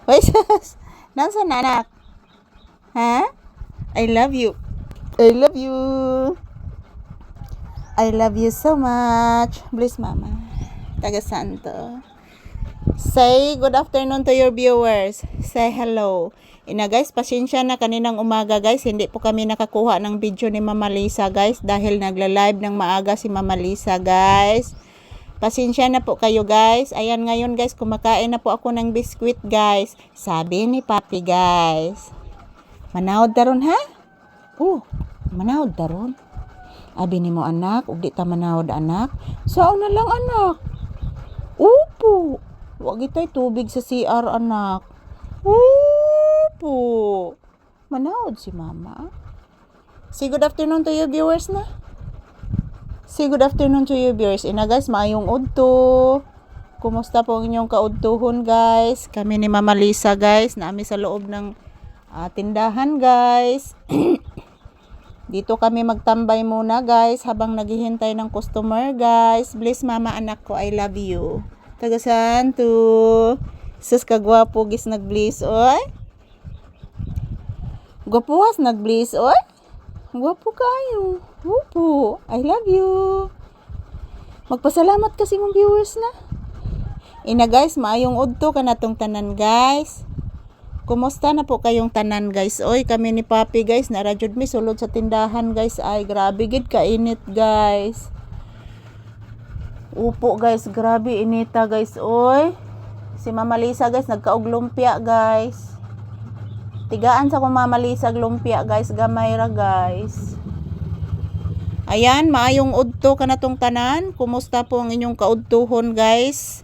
Uy, sus. Nasaan na, anak? Ha? I love you. I love you. I love you so much. Bless mama. Taga Santo. Say good afternoon to your viewers. Say hello. Guys, pasensya na kaninang umaga guys. Hindi po kami nakakuha ng video ni Mama Lisa guys. Dahil nagla-live ng maaga si Mama Lisa guys. Pasensya na po kayo guys. Ayan ngayon guys, kumakain na po ako ng biskwit guys. Sabi ni Papi guys. Manawad daron ha? Manawad daron. Abi ni mo anak, ug di ta manawad anak. Sao na lang anak? Upo. Wag itay tubig sa CR anak. Upo. Manawad si mama. Say good afternoon to your viewers na. Say good afternoon to your viewers. Guys, maayong udto. Kumusta po ang inyong kaudtuhon guys? Kami ni Mama Lisa guys, naami sa loob ng tindahan guys. Dito kami magtambay muna guys habang naghihintay ng customer guys. Bless mama anak ko, I love you. Taga Santo. Sus kagwapo gis nag-bliss oy. Gwapuas nag-bliss oy. Gwapo kayo. Upo. I love you. Magpasalamat kasi mong viewers na. Guys, maayong udto kanatong tanan guys. Kumusta na po kayong tanan guys? Oy, kami ni Papi guys, narajud mi sulod sa tindahan guys. Ay, grabe gid kainit guys. Upo guys, grabe inita guys. Oy, si Mama Lisa guys, nagkaog lumpia guys. Tigaan sa kong Mama Lisa lumpia guys, gamay ra guys. Ayan, maayong udto kanatong tanan. Kumusta po ang inyong kaudtuhon guys?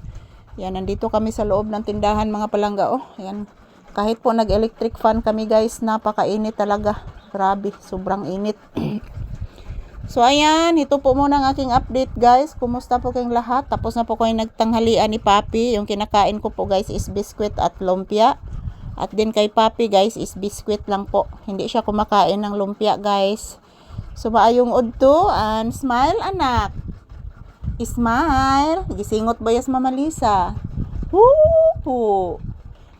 Yan, nandito kami sa loob ng tindahan mga palangga. Oh, ayan. Kahit po nag-electric fan kami guys, napakainit talaga. Grabe, sobrang init. So ayan, ito po muna ang aking update guys. Kumusta po kayong lahat? Tapos na po kayo nagtanghalian ni Papi. Yung kinakain ko po guys is biskwit at lumpia. At din kay Papi guys is biskwit lang po. Hindi siya kumakain ng lumpia guys. So maayong udto and smile anak. Smile. Gisingot ba yas Mama Lisa? Woo!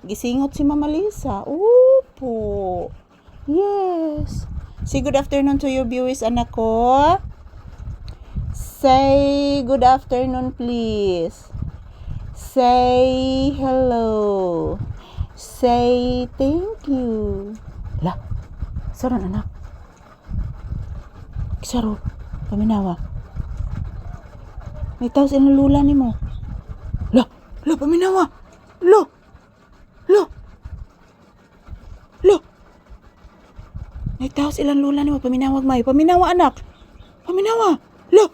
Gisingot si Mama Lisa. Upo. Yes. Say good afternoon to your viewers, anak ko. Say good afternoon, please. Say hello. Say thank you. La. Saran, anak. Kisaro. Paminawa. May tao silang lula ni mo. La. La, paminawa. La. Lo. Nagtaos ilang lula ni mo. Paminawag may. Paminawa anak. Paminawa. Lo.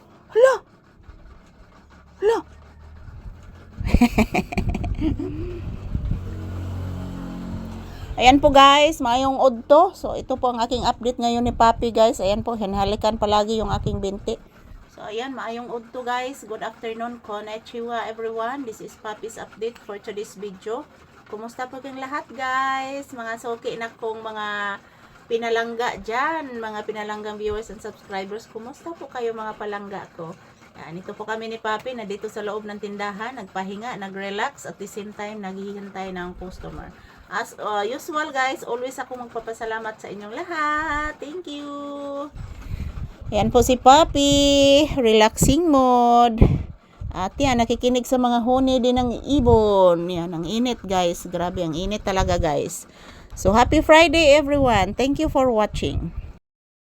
Ayan po guys. Mayong udto. So ito po ang aking update ngayon ni Papi guys. Ayan po. Hinahalikan palagi yung aking binti. So ayan. Mayong udto guys. Good afternoon. Konnichiwa everyone. This is Papi's update for today's video. Kumusta po kayong lahat guys? Mga soki na kong mga pinalangga dyan. Mga pinalanggang viewers and subscribers. Kumusta po kayo mga palangga ko? Yan, ito po kami ni Papi na dito sa loob ng tindahan. Nagpahinga, nag-relax. At the same time, naghihintay ng customer. As usual guys, always ako magpapasalamat sa inyong lahat. Thank you! Yan po si Papi. Relaxing mode. At yan, nakikinig sa mga huni din ng ibon. Yan, ang init guys. Grabe, ang init talaga guys. So, happy Friday everyone. Thank you for watching.